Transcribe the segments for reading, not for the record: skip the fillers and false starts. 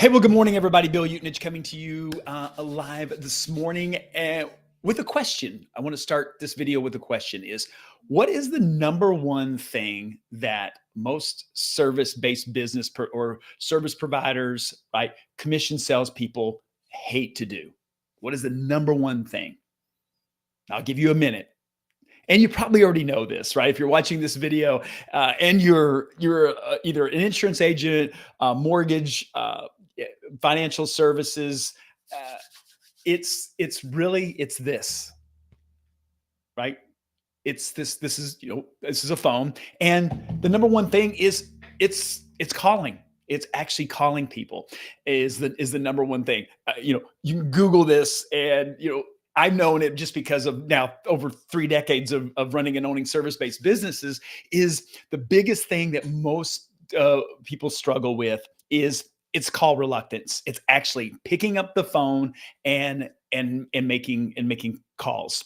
Hey, well, good morning, everybody. Bill Utenich coming to you live this morning with a question. I want to start this video with a question is, what is the number one thing that most service-based business or service providers, right, commission salespeople hate to do? What is the number one thing? I'll give you a minute. And you probably already know this, right? If you're watching this video and you're either an insurance agent, mortgage, financial services, uh, it's this, right? It's this. This is a phone, and the number one thing is it's calling. It's actually calling people is the number one thing. You can Google this, and I've known it just because of now over 3 decades of running and owning service-based businesses. Is the biggest thing that most people struggle with is it's call reluctance. It's actually picking up the phone and making calls.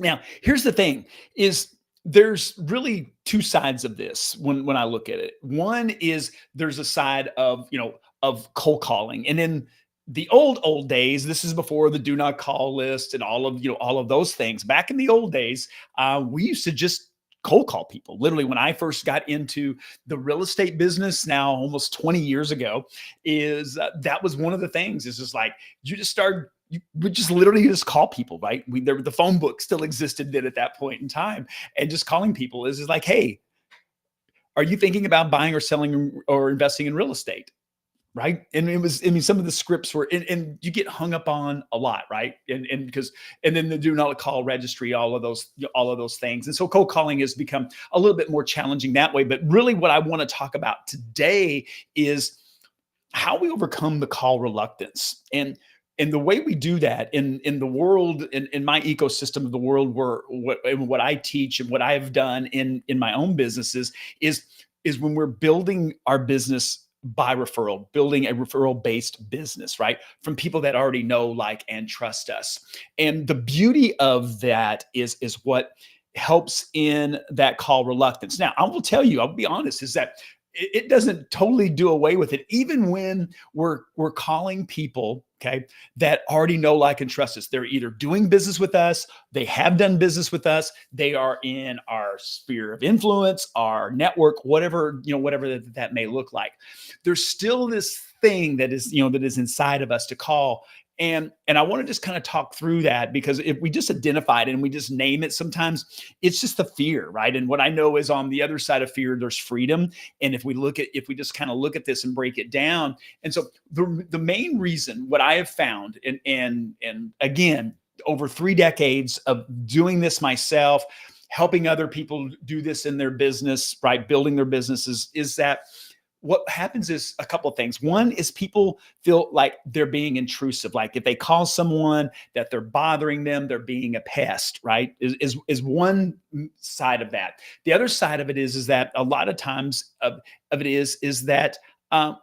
Now, here's the thing: is there's really two sides of this when I look at it. One is there's a side of cold calling, and in the old days, this is before the do not call list and all of those things. Back in the old days, we used to just cold call people. Literally, when I first got into the real estate business, now almost 20 years ago, is that was one of the things. Is just like you would just literally just call people, right? The phone book still existed then at that point in time, and just calling people is like, hey, are you thinking about buying or selling or investing in real estate? Right. And some of the scripts were, and you get hung up on a lot, right? And then the do not call registry, all of those things. And so cold calling has become a little bit more challenging that way. But really what I want to talk about today is how we overcome the call reluctance. And the way we do that in the world, in my ecosystem of the world, where what I teach and what I've done in my own businesses is when we're building our business by referral, building a referral-based business, right? From people that already know, like, and trust us. And the beauty of that is what helps in that call reluctance. Now, I will tell you, I'll be honest, is that it doesn't totally do away with it, even when we're calling people, okay, that already know, like, and trust us. They're either doing business with us, they have done business with us, they are in our sphere of influence, our network, whatever that may look like. There's still this thing that is inside of us to call. And I want to just kind of talk through that, because if we just identify it and we just name it, sometimes it's just the fear, right? And what I know is on the other side of fear, there's freedom. And if we just kind of look at this and break it down. And so the main reason, what I have found, and again, over 3 decades of doing this myself, helping other people do this in their business, right? Building their businesses, is that what happens is a couple of things. One is people feel like they're being intrusive. Like if they call someone, that they're bothering them, they're being a pest, right? Is one side of that. The other side of it is that a lot of times of it is that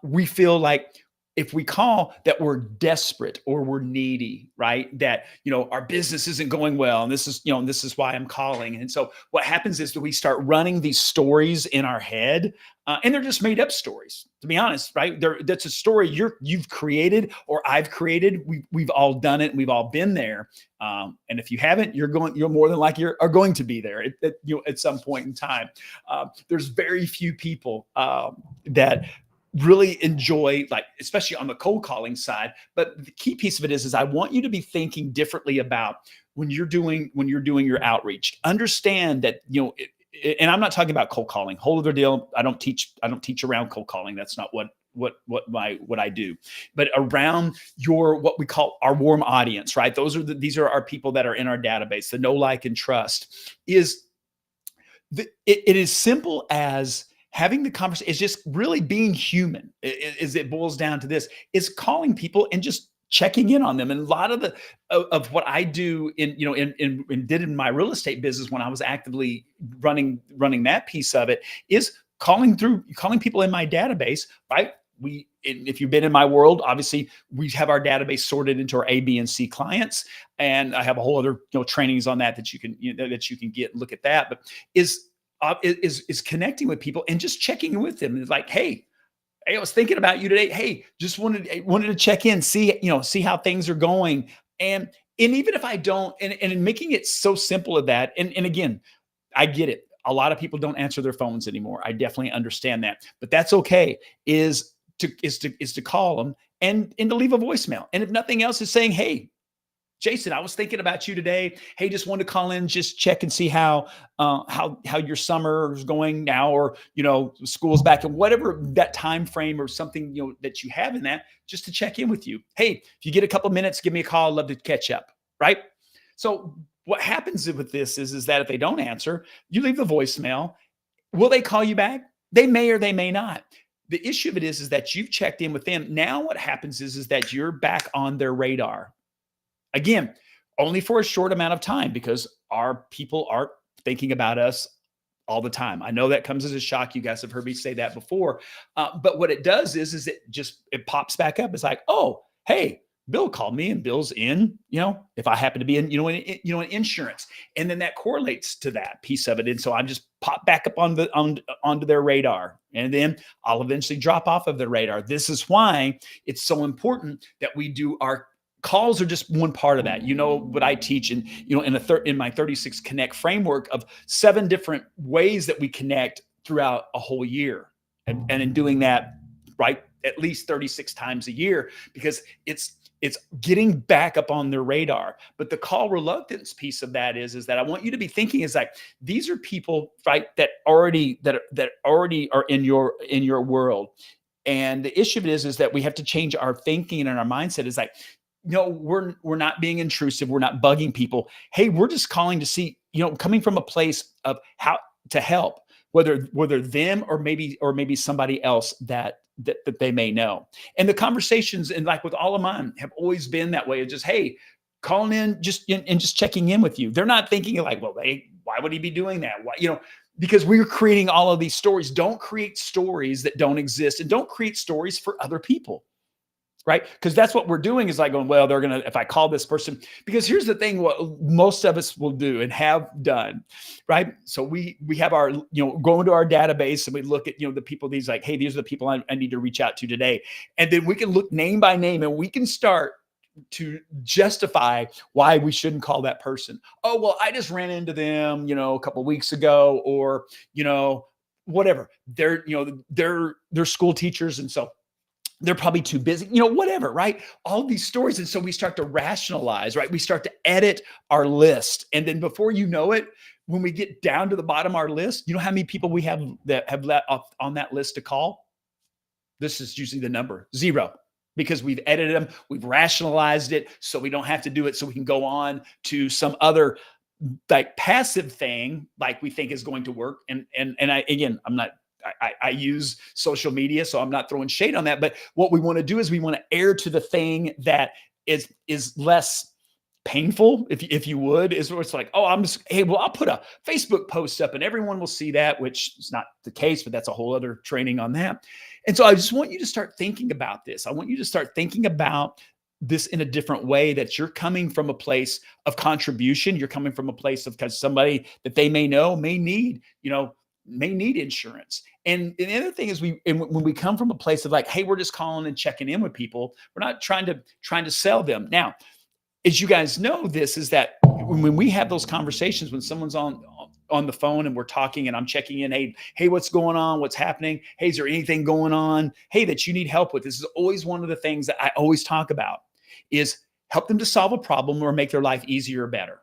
we feel like if we call, that we're desperate or we're needy, right? That, our business isn't going well. And this is why I'm calling. And so what happens is that we start running these stories in our head, and they're just made up stories, to be honest, right? That's a story you've created or I've created. We've all done it. And we've all been there. And if you haven't, you're more than likely are going to be there at some point in time. There's very few people that really enjoy, like, especially on the cold calling side. But the key piece of it is I want you to be thinking differently about when you're doing your outreach. Understand that, and I'm not talking about cold calling, whole other deal. I don't teach around cold calling. That's not what I do, but around what we call our warm audience, right? These are our people that are in our database, the know, like, and trust. It is simple as having the conversation. Is just really being human. It boils down to this: is calling people and just checking in on them. And a lot of what I do did in my real estate business when I was actively running that piece of it is calling people in my database, right? If you've been in my world, obviously we have our database sorted into our A, B, and C clients, and I have a whole other trainings on that you can get and look at that. But is connecting with people and just checking in with them. It's like, hey, Hey, I was thinking about you today. Hey, just wanted to check in, see how things are going. And even if I don't, and making it so simple of that, and again, I get it. A lot of people don't answer their phones anymore. I definitely understand that, but that's okay. Is to call them and to leave a voicemail. And if nothing else, is saying, hey, Jason, I was thinking about you today. Hey, just wanted to call in, just check and see how your summer is going now, or school's back, and whatever that time frame or something that you have in that, just to check in with you. Hey, if you get a couple minutes, give me a call. I'd love to catch up. Right. So what happens with this is that if they don't answer, you leave the voicemail. Will they call you back? They may or they may not. The issue of it is that you've checked in with them. Now what happens is that you're back on their radar. Again, only for a short amount of time, because our people aren't thinking about us all the time. I know that comes as a shock. You guys have heard me say that before. But what it does is it pops back up. It's like, oh, hey, Bill called me, and Bill's in, if I happen to be in insurance. And then that correlates to that piece of it. And so I'm just pop back up onto their radar. And then I'll eventually drop off of their radar. This is why it's so important that we do our calls are just one part of that. What I teach in my 36 Connect framework of 7 different ways that we connect throughout a whole year. And in doing that, right, at least 36 times a year, because it's getting back up on their radar. But the call reluctance piece of that is that I want you to be thinking is like, these are people, right, that already are in your world. And the issue of it is that we have to change our thinking and our mindset. Is like, no, we're not being intrusive. We're not bugging people. Hey, we're just calling to see, coming from a place of how to help, whether them or maybe somebody else that they may know. And the conversations, and like with all of mine, have always been that way. It's just, hey, calling in and just checking in with you. They're not thinking like, well, why would he be doing that? Why, because we're creating all of these stories. Don't create stories that don't exist, and don't create stories for other people. Right? Because that's what we're doing, is like going, well, if I call this person, because here's the thing, what most of us will do and have done, right? So we have our, go into our database, and we look at, the people, these like, hey, these are the people I need to reach out to today. And then we can look name by name, and we can start to justify why we shouldn't call that person. Oh, well, I just ran into them, a couple of weeks ago, or, whatever. They're school teachers. And so they're probably too busy, whatever, right? All these stories. And so we start to rationalize, right? We start to edit our list. And then before you know it, when we get down to the bottom of our list, you know how many people we have that have let off on that list to call? This is usually the number 0, because we've edited them, we've rationalized it, so we don't have to do it, so we can go on to some other like passive thing like we think is going to work. And I use social media, so I'm not throwing shade on that. But what we want to do is we want to err to the thing that is less painful, if you would, is where it's like, oh, I'll put a Facebook post up and everyone will see that, which is not the case, but that's a whole other training on that. And so I just want you to start thinking about this. I want you to start thinking about this in a different way, that you're coming from a place of contribution. You're coming from a place of, because somebody that they may know may need insurance. And the other thing is when we come from a place of like, hey, we're just calling and checking in with people, we're not trying to sell them. Now, as you guys know, this is that when we have those conversations, when someone's on the phone and we're talking and I'm checking in, hey, what's going on? What's happening? Hey, is there anything going on? Hey, that you need help with? This is always one of the things that I always talk about, is help them to solve a problem or make their life easier or better.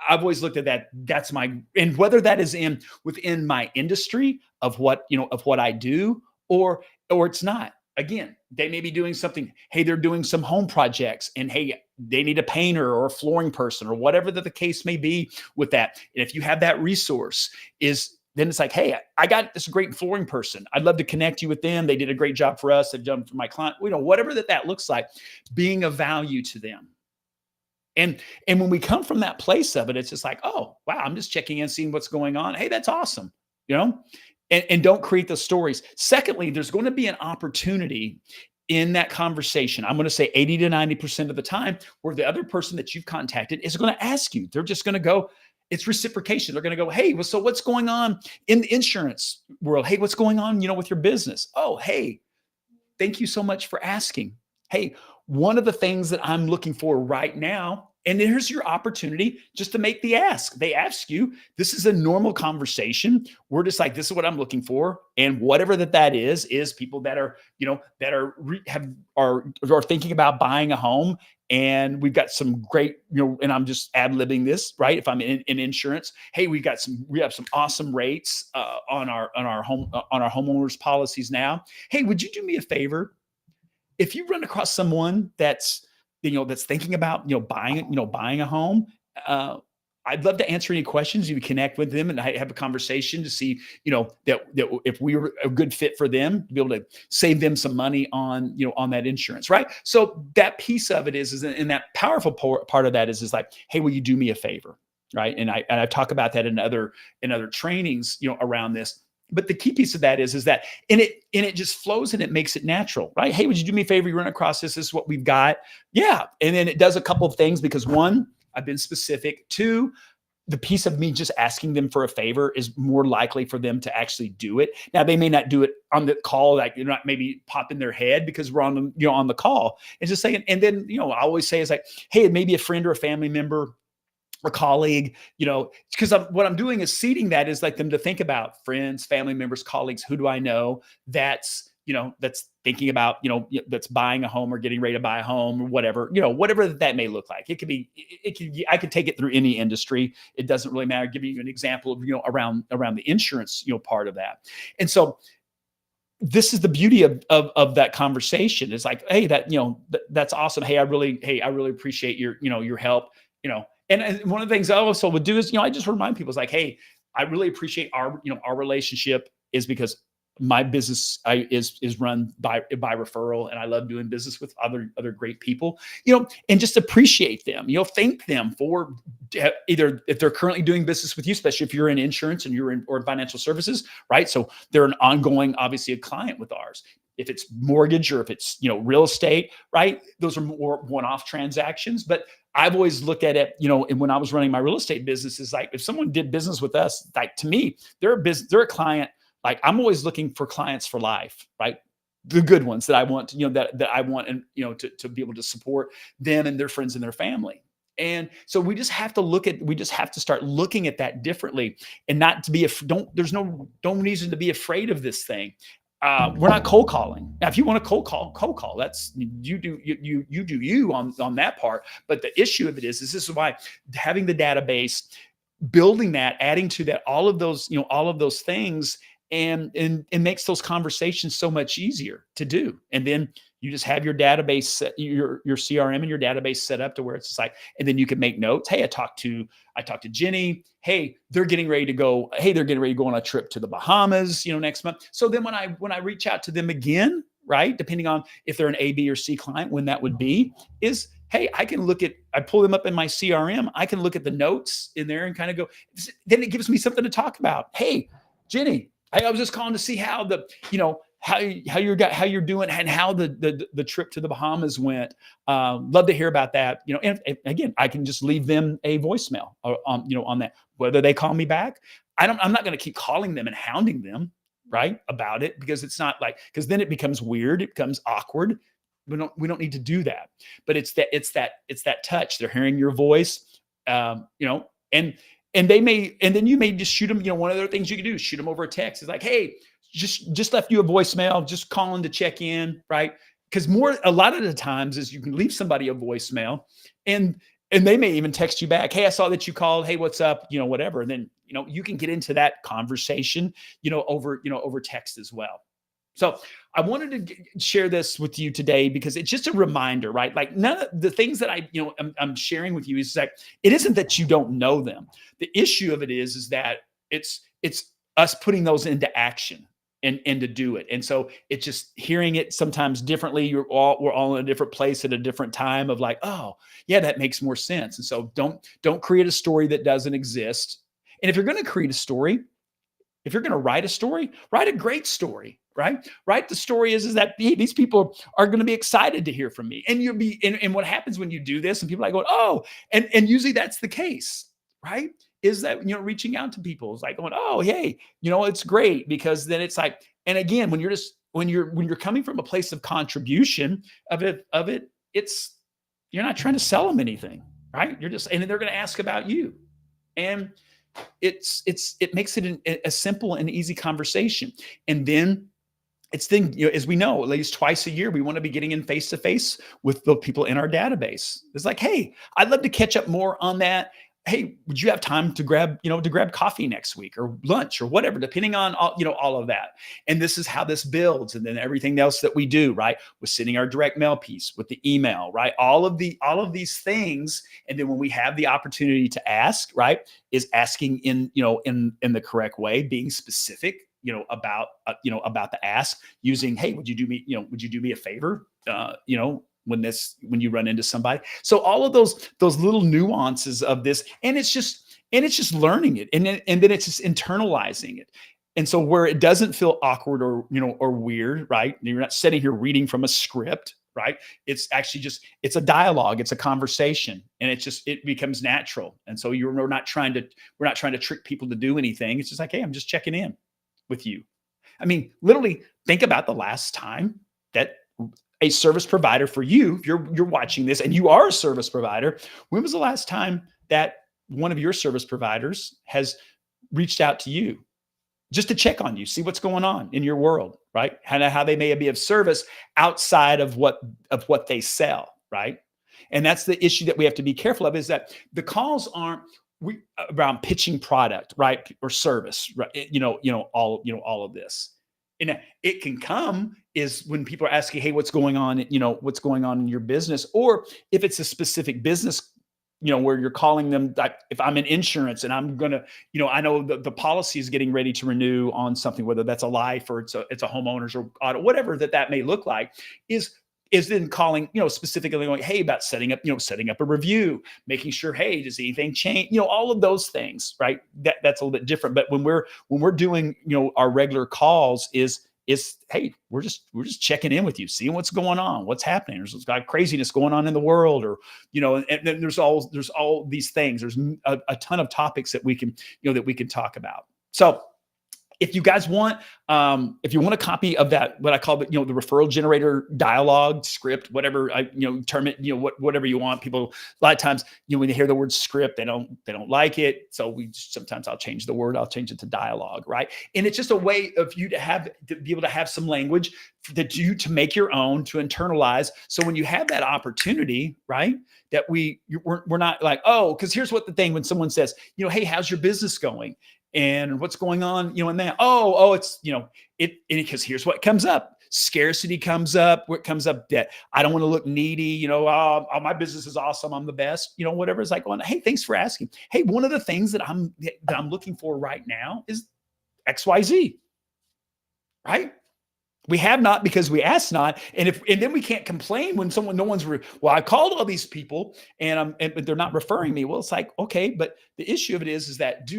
I've always looked at that. That's and whether that is within my industry of what I do, or it's not. Again, they may be doing something. Hey, they're doing some home projects, and hey, they need a painter or a flooring person or whatever that the case may be with that. And if you have that resource, then it's like, hey, I got this great flooring person. I'd love to connect you with them. They did a great job for us. They've done for my client. Whatever that looks like, being of value to them. And when we come from that place of it, it's just like, oh, wow, I'm just checking in, seeing what's going on. Hey, that's awesome. And don't create those stories. Secondly, there's going to be an opportunity in that conversation. I'm going to say 80 to 90% of the time, where the other person that you've contacted is going to ask you. They're just going to go, It's reciprocation. They're going to go, hey, well, so what's going on in the insurance world? Hey, what's going on, with your business? Oh, hey, thank you so much for asking. Hey, one of the things that I'm looking for right now, and here's your opportunity just to make the ask. They ask you, this is a normal conversation. We're just like, this is what I'm looking for. And whatever that is people that are, that are are thinking about buying a home. And we've got some great, and I'm just ad-libbing this, right? If I'm in insurance, hey, we have some awesome rates on our homeowners policies now. Hey, would you do me a favor? If you run across someone that's thinking about buying a home, uh, I'd love to answer any questions. You connect with them and have a conversation to see that if we were a good fit for them, to be able to save them some money on that insurance, right? So that piece of it is and that powerful part of that is like, hey, will you do me a favor, right? And I talk about that in other trainings around this. But the key piece of that is that it just flows and it makes it natural, right? Hey, would you do me a favor? You run across this. This is what we've got. Yeah. And then it does a couple of things because one, I've been specific. Two, the piece of me just asking them for a favor is more likely for them to actually do it. Now they may not do it on the call, like you're not maybe pop in their head because we're on the call. And just saying, and then I always say is like, hey, maybe a friend or a family member, a colleague, because what I'm doing is seeding that is like them to think about friends, family members, colleagues. Who do I know that's thinking about, that's buying a home or getting ready to buy a home or whatever that may look like. I could take it through any industry. It doesn't really matter. Give you an example of, around the insurance, part of that. And so this is the beauty of that conversation. It's like, hey, that's awesome. Hey, I really appreciate your help, And one of the things I also would do is, I just remind people, it's like, hey, I really appreciate our relationship is because my business is run by referral, and I love doing business with other great people, and just appreciate them, thank them for either if they're currently doing business with you, especially if you're in insurance and or financial services, right? So they're an ongoing, obviously a client with ours. If it's mortgage or if it's real estate, right? Those are more one-off transactions, but I've always looked at it, and when I was running my real estate business, is like if someone did business with us, like to me, they're a client. Like I'm always looking for clients for life, right? The good ones that I want, that I want, and to be able to support them and their friends and their family. And so we just have to start looking at that differently, and not to be there's no reason to be afraid of this thing. We're not cold calling. Now, if you want to cold call. That's you do you on that part. But the issue of it is this is why having the database, building that, adding to that, all of those things, and makes those conversations so much easier to do. And then you just have your database, your CRM and your database set up to where it's just like, and then you can make notes. Hey, I talked to Jenny. Hey, they're getting ready to go. Hey, they're getting ready to go on a trip to the Bahamas, next month. So then when I reach out to them again, right, depending on if they're an A, B, or C client, when that would be, is hey, I pull them up in my CRM. I can look at the notes in there and kind of go. Then it gives me something to talk about. Hey, Jenny, I was just calling to see how how you're doing and how the trip to the Bahamas went. Love to hear about that. And again, I can just leave them a voicemail on that. Whether they call me back, I'm not going to keep calling them and hounding them, right, about it, because it's not like, because then it becomes weird. It becomes awkward. We don't need to do that. But it's that touch. They're hearing your voice, and then you may just shoot them. One of the things you can do is shoot them over a text. It's like, hey, just left you a voicemail, just calling to check in, right? Because a lot of the times is you can leave somebody a voicemail, and they may even text you back. Hey, I saw that you called. Hey, what's up? Whatever. And then you can get into that conversation, over text as well. So I wanted to share this with you today because it's just a reminder, right? Like none of the things that I'm sharing with you is that it isn't that you don't know them. The issue of it is that it's us putting those into action and to do it. And so it's just hearing it sometimes differently. We're all in a different place at a different time of like, oh yeah, that makes more sense. And so don't create a story that doesn't exist. And if you're going to create a story, if you're going to write a story, write a great story, right? Right. The story is that these people are going to be excited to hear from me. And and what happens when you do this and people are like, oh, and usually that's the case, right? is that, reaching out to people. It's like going, oh, hey, it's great, because then it's like, and again, when you're coming from a place of contribution of it, it's, you're not trying to sell them anything, right? You're just, and then they're going to ask about you. And it makes it a simple and easy conversation. And then as we know, at least twice a year, we want to be getting in face to face with the people in our database. It's like, hey, I'd love to catch up more on that. Hey, would you have time to grab coffee next week or lunch or whatever, depending on all of that. And this is how this builds. And then everything else that we do, right? With sending our direct mail piece, with the email, right? All of these things. And then when we have the opportunity to ask, right, is asking in the correct way, being specific, about the ask, using, hey, would you do me a favor? When you run into somebody. So all of those little nuances of this, and it's just learning it, and then it's just internalizing it. And so where it doesn't feel awkward or weird, right? You're not sitting here reading from a script, right? It's actually it's a dialogue, it's a conversation, and it becomes natural. And so we're not trying to trick people to do anything. It's just like, hey, I'm just checking in with you. I mean, literally think about the last time that a service provider for you, if you're watching this and you are a service provider, when was the last time that one of your service providers has reached out to you just to check on you, see what's going on in your world, right? How they may be of service outside of what they sell, right? And that's the issue that we have to be careful of, is that the calls aren't around pitching product, right, or service, right? All of this. And it can come is when people are asking, hey, what's going on in your business, or if it's a specific business, where you're calling them, like if I'm in insurance and I'm gonna, I know the policy is getting ready to renew on something, whether that's a life or it's a homeowners or auto, whatever that may look like, is then calling, specifically going, hey, about setting up a review, making sure, hey, does anything change? All of those things, right? That's a little bit different. But when we're doing, our regular calls is, hey, we're just checking in with you, seeing what's going on, what's happening. There's got craziness going on in the world, or, and then there's all these things. There's a ton of topics that we can talk about. So if you guys want, if you want a copy of that, what I call the referral generator dialogue script, whatever term it, whatever you want. People a lot of times, when they hear the word script, they don't like it. So sometimes I'll change the word. I'll change it to dialogue, right? And it's just a way of you to be able to have some language to make your own, to internalize. So when you have that opportunity, right, that we're not like, oh, because here's what the thing, when someone says, hey, how's your business going? And what's going on, in that? Oh, it's, because here's what comes up. Scarcity comes up. What comes up? Debt. I don't want to look needy. Oh, my business is awesome. I'm the best. Whatever. It's like, going, hey, thanks for asking. Hey, one of the things that I'm looking for right now is XYZ. Right? We have not because we asked not, and then we can't complain when I called all these people and they're not referring me. Well, it's like, okay, but the issue of it is that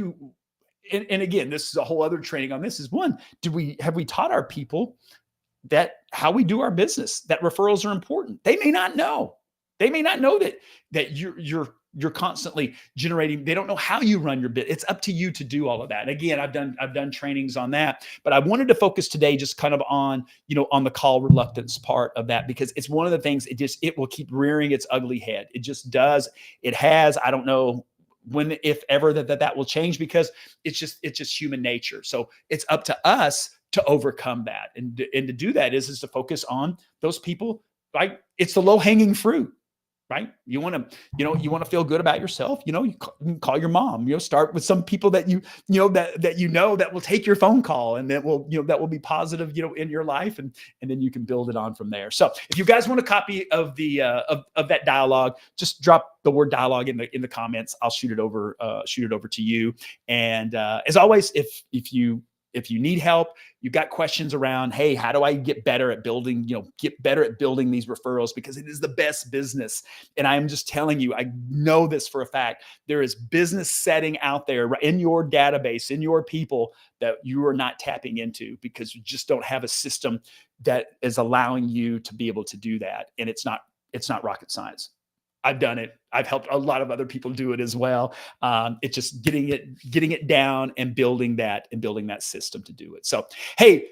and again, this is a whole other training on this, is one, have we taught our people that how we do our business, that referrals are important? They may not know. They may not know that you're constantly generating. They don't know how you run your bit. It's up to you to do all of that. And again, I've done trainings on that, but I wanted to focus today just kind of on the call reluctance part of that, because it's one of the things, it will keep rearing its ugly head. It just does. It has. I don't know when, if ever, that will change, because it's just human nature. So it's up to us to overcome that, and to do that is to focus on those people, right? It's the low hanging fruit, right? You want to feel good about yourself. You can call your mom. Start with some people that that will take your phone call, and that will be positive, in your life, and then you can build it on from there. So if you guys want a copy of the of that dialogue, just drop the word dialogue in the comments. I'll shoot it over to you. And as always, if you need help, you've got questions around, hey, how do I get better at building these referrals? Because it is the best business. And I'm just telling you, I know this for a fact. There is business setting out there in your database, in your people, that you are not tapping into, because you just don't have a system that is allowing you to be able to do that. And it's not rocket science. I've done it. I've helped a lot of other people do it as well. It's just getting it down and building that system to do it. So, hey,